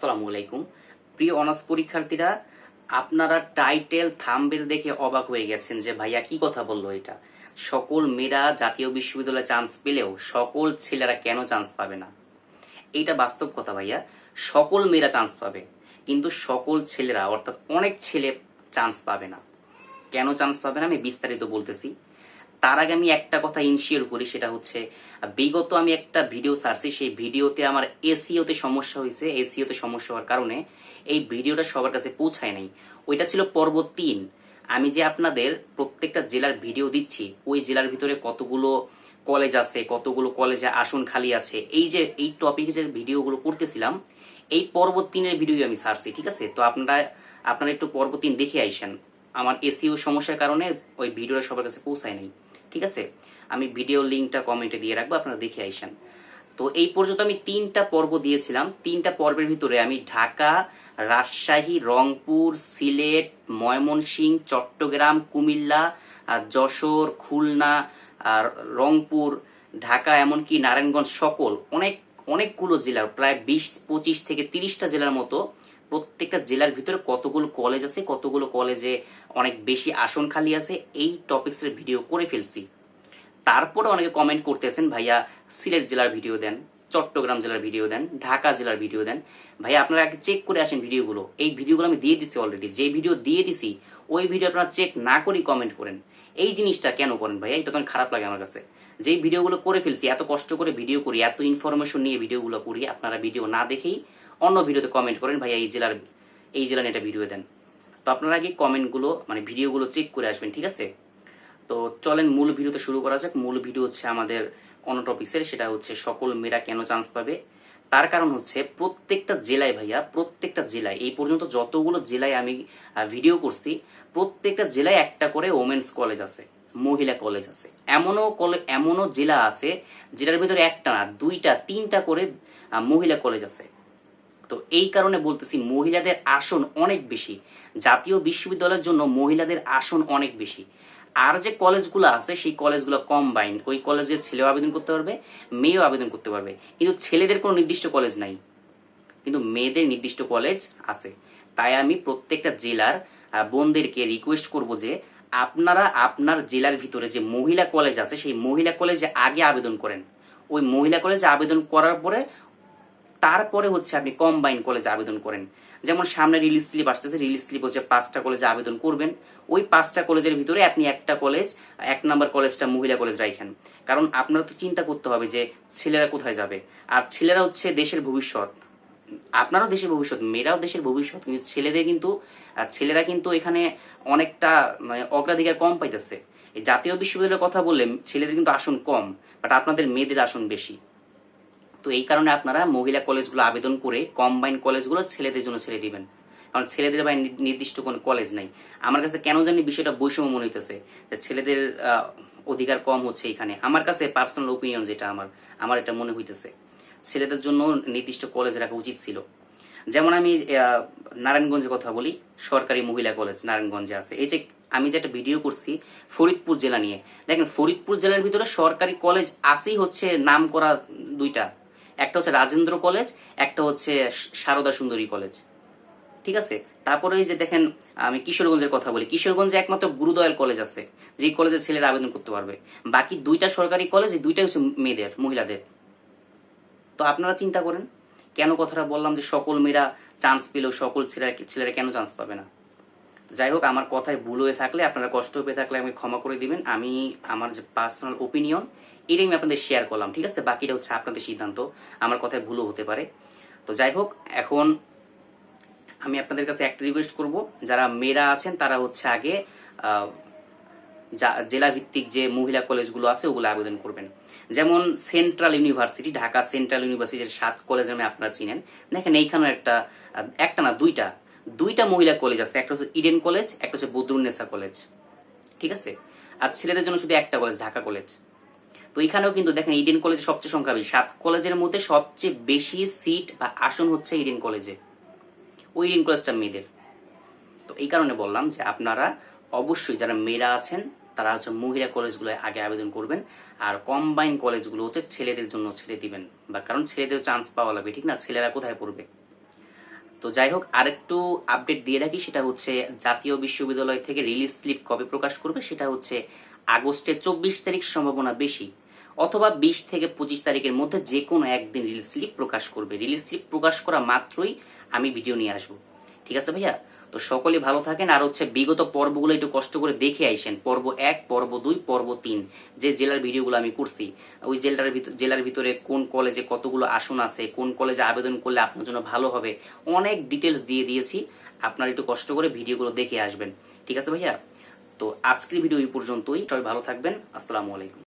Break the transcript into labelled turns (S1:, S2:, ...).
S1: আসসালামু আলাইকুম। প্রিয় অনার্স পরীক্ষার্থীরা, আপনারা টাইটেল থাম্বনেল দেখে অবাক হয়ে গেছেন যে ভাইয়া কি কথা বললো এটা। সকল মেয়েরা জাতীয় বিশ্ববিদ্যালয়ে চান্স পেলেও সকল ছেলেরা কেন চান্স পাবে না? এইটা বাস্তব কথা ভাইয়া। সকল মেয়েরা চান্স পাবে, কিন্তু সকল ছেলেরা অর্থাৎ অনেক ছেলে চান্স পাবে না। কেন চান্স পাবে না আমি বিস্তারিত বলতেছি। তার আগে আমি একটা কথা ইনশিওর করি, সেটা হচ্ছে বিগত আমি একটা ভিডিও ছাড়ছি, সেই ভিডিওতে আমার এসইওতে সমস্যা হয়েছে। এসইওতে সমস্যা হওয়ার কারণে এই ভিডিওটা সবার কাছে পৌঁছায় নাই। ওইটা ছিল পর্ব 3। আমি যে আপনাদের প্রত্যেকটা জেলার ভিডিও দিচ্ছি, ওই জেলার ভিতরে কতগুলো কলেজ আছে, কতগুলো কলেজে আসন খালি আছে, এই যে এই টপিকে যে ভিডিওগুলো করতেছিলাম, এই পর্ব 3-এর ভিডিও আমি ছাড়ছি। ঠিক আছে, তো আপনারা একটু পর্ব 3 দেখে আইসেন। আমার এসইও সমস্যার কারণে ওই ভিডিওটা সবার কাছে পৌঁছায় নাই। ঠিক আছে, আমি ভিডিও লিঙ্কটা কমেন্টে দিয়ে রাখবো, আপনারা দেখে আইসেন। তো এই পর্যন্ত আমি 3টা পর্ব দিয়েছিলাম। 3টা পর্বের ভিতরে আমি ঢাকা, রাজশাহী, রংপুর, সিলেট, ময়মনসিংহ, চট্টগ্রাম, কুমিল্লা, যশোর, খুলনা, আর রংপুর, ঢাকা, এমনকি নারায়ণগঞ্জ, সকল অনেকগুলো জেলার প্রায় 20, 25 থেকে 30টা জেলার মতো প্রত্যেকটা জেলার ভিতরে কতগুলো কলেজ আছে, কতগুলো কলেজে অনেক বেশি আসন খালি আছে, এই টপিক্সের ভিডিও করে ফেলছি। তারপরে অনেকে কমেন্ট করতেছেন ভাইয়া সিলেট জেলার ভিডিও দেন, চট্টগ্রাম জেলার ভিডিও দেন, ঢাকা জেলার ভিডিও দেন। ভাইয়া আপনারা আগে চেক করে আসেন ভিডিওগুলো। এই ভিডিওগুলো আমি দিয়ে দিছি অলরেডি। যে ভিডিও দিয়ে দিছি ওই ভিডিও আপনারা চেক না করেই কমেন্ট করেন। এই জিনিসটা কেন করেন ভাইয়া? এটা তখন খারাপ লাগে আমার কাছে। যেই ভিডিওগুলো করে ফেলছি, এত কষ্ট করে ভিডিও করি, এত ইনফরমেশন নিয়ে ভিডিওগুলো করি, আপনারা ভিডিও না দেখেই অন্য ভিডিওতে কমেন্ট করেন ভাইয়া এই জেলার নিয়ে একটা ভিডিও দেন। তো আপনারা আগে কমেন্টগুলো মানে ভিডিওগুলো চেক করে আসবেন। ঠিক আছে, তো চলেন মূল ভিডিওতে শুরু করা যাক। মূল ভিডিও হচ্ছে আমাদের অন্য টপিক্সের, সেটা হচ্ছে সকল মেয়েরা কেন চান্স পাবে। তার কারণ হচ্ছে প্রত্যেকটা জেলায় ভাইয়া, প্রত্যেকটা জেলায় এই পর্যন্ত যতগুলো জেলায় আমি ভিডিও করছি, প্রত্যেকটা জেলায় একটা করে ওমেন্স কলেজ আছে, মহিলা কলেজ আছে। এমনও জেলা আছে যেটার ভিতরে একটা না, 2টা 3টা করে মহিলা কলেজ আছে। তো এই কারণে বলতেছি মহিলাদের আসন অনেক বেশি। জাতীয় বিশ্ববিদ্যালয়ের জন্য মহিলাদের আসন অনেক বেশি। আর যে কলেজগুলো আছে সেই কলেজগুলো কম্বাইন্ড, ওই কলেজে ছেলেও আবেদন করতে পারবে, মেয়েও আবেদন করতে পারবে। কিন্তু ছেলেদের কোনো নির্দিষ্ট কলেজ নাই, কিন্তু মেয়েদের নির্দিষ্ট কলেজ আছে। তাই আমি প্রত্যেকটা জেলার বোনদেরকে রিকোয়েস্ট করব যে আপনারা আপনার জেলার ভিতরে যে মহিলা কলেজ আছে সেই মহিলা কলেজে আগে আবেদন করেন। ওই মহিলা কলেজে আবেদন করার পরে তারপরে হচ্ছে আপনি কম্বাইন কলেজে আবেদন করেন। যেমন সামনে রিলিজ স্লিপ আসতেছে, রিলিজ স্লিপ হচ্ছে 5টা কলেজে আবেদন করবেন। ওই 5টা কলেজের ভিতরে আপনি একটা কলেজ, 1 নম্বর কলেজটা মহিলা কলেজ রাখেন। কারণ আপনারা তো চিন্তা করতে হবে যে ছেলেরা কোথায় যাবে, আর ছেলেরা হচ্ছে দেশের ভবিষ্যৎ। আপনারাও দেশের ভবিষ্যৎ, মেয়েরাও দেশের ভবিষ্যৎ, কিন্তু ছেলেরা কিন্তু এখানে অনেকটা মানে অগ্রাধিকার কম পাইতেছে। এই জাতীয় বিশ্ববিদ্যালয়ের কথা বললে ছেলেদের কিন্তু আসন কম, বাট আপনাদের মেয়েদের আসন বেশি। তো এই কারণে আপনারা মহিলা কলেজগুলো আবেদন করে কম্বাইন কলেজগুলো ছেলেদের জন্য ছেড়ে দিবেন। কারণ ছেলেদের ভাই নির্দিষ্ট কোনো কলেজ নাই। আমার কাছে কেন জানি বিষয়টা বৈষম্য মনে হইতেছে, যে ছেলেদের অধিকার কম হচ্ছে এখানে। আমার কাছে পার্সোনাল ওপিনিয়ন যেটা, আমার এটা মনে হইতেছে ছেলেদের জন্য নির্দিষ্ট কলেজ রাখা উচিত ছিল। যেমন আমি নারায়ণগঞ্জের কথা বলি, সরকারি মহিলা কলেজ নারায়ণগঞ্জে আছে। এই যে আমি যে একটা ভিডিও করছি ফরিদপুর জেলা নিয়ে, দেখেন ফরিদপুর জেলার ভিতরে সরকারি কলেজ আছেই হচ্ছে নাম করা 2টা। একটা হচ্ছে রাজেন্দ্র কলেজ, একটা হচ্ছে সারদা সুন্দরী কলেজ। ঠিক আছে, তারপরে এই যে দেখেন আমি কিশোরগঞ্জের কথা বলি, কিশোরগঞ্জে একমাত্র গুরুদয়াল কলেজ আছে, যে কলেজে ছেলেরা আবেদন করতে পারবে। বাকি 2টা সরকারি কলেজ, এই 2টাই হচ্ছে মহিলাদের। তো আপনারা চিন্তা করেন কেন কথাটা বললাম যে সকল মেয়েরা চান্স পেলেও সকল ছেলেরা কেন চান্স পাবে না। যাই হোক, আমার কথায় ভুল হয়ে থাকলে, আপনারা কষ্ট পেয়ে থাকলে আমাকে ক্ষমা করে দিবেন। আমি আমার যে পার্সোনাল ওপিনিয়ন এটাই আমি আপনাদের শেয়ার করলাম। ঠিক আছে, বাকিটা হচ্ছে আপনাদের সিদ্ধান্ত, আমার কথায় ভুলও হতে পারে। তো যাই হোক, এখন আমি আপনাদের কাছে একটা রিকোয়েস্ট করব, যারা মেয়েরা আছেন তারা হচ্ছে আগে জেলা ভিত্তিক যে মহিলা কলেজগুলো আছে ওগুলো আবেদন করবেন। যেমন সেন্ট্রাল ইউনিভার্সিটি, ঢাকা সেন্ট্রাল ইউনিভার্সিটির 7 কলেজ আমি আপনারা চিনেন। দেখেন এইখানেও একটা না 2টা মহিলা কলেজ আছে। একটা হচ্ছে ইডেন কলেজ, একটা হচ্ছে বদরুন্নেসা কলেজ। ঠিক আছে, আর ছেলেদের জন্য শুধু একটা কলেজ, ঢাকা কলেজ। তো এখানেও কিন্তু দেখেন ইডেন কলেজে সবচেয়ে সংখ্যা বেশি, 7 কলেজের মধ্যে সবচেয়ে বেশি সিট বা আসন হচ্ছে ইডেন কলেজে। ওই ইডেন কলেজটা মেয়েদের। তো এই কারণে বললাম যে আপনারা অবশ্যই যারা মেয়েরা আছেন তারা হচ্ছে মহিলা কলেজগুলো আগে আবেদন করবেন, আর কম্বাইন কলেজগুলো হচ্ছে ছেলেদের জন্য ছেড়ে দিবেন। বা কারণ ছেলেদের চান্স পাওয়া লাগবে, ঠিক না? ছেলেরা কোথায় পড়বে? তো যাই হোক, আরেকটু আপডেট দিয়ে রাখি, সেটা হচ্ছে জাতীয় বিশ্ববিদ্যালয় থেকে রিলিজ স্লিপ কবে প্রকাশ করবে, সেটা হচ্ছে আগস্টের 24 তারিখ সম্ভাবনা বেশি, অথবা 20 থেকে 25 তারিখের মধ্যে যে কোনো একদিন রিলিজ স্লিপ প্রকাশ করবে। রিলিজ স্লিপ প্রকাশ করা মাত্রই আমি ভিডিও নিয়ে আসবো। ঠিক আছে ভাইয়া? তো সকলে ভালো থাকেন। আর হচ্ছে বিগত পর্বগুলো একটু কষ্ট করে দেখে আইসেন, পর্ব 1, পর্ব 2, পর্ব 3, যে জেলার ভিডিওগুলো আমি করছি, ওই জেলার ভিতরে কোন কলেজে কতগুলো আসন আছে, কোন কলেজে আবেদন করলে আপনার জন্য ভালো হবে, অনেক ডিটেলস দিয়ে দিয়েছি। আপনারা একটু কষ্ট করে ভিডিওগুলো দেখে আসবেন। ঠিক আছে ভাইয়া? তো আজকের ভিডিও এই পর্যন্তই। সবাই ভালো থাকবেন। আসসালামু আলাইকুম।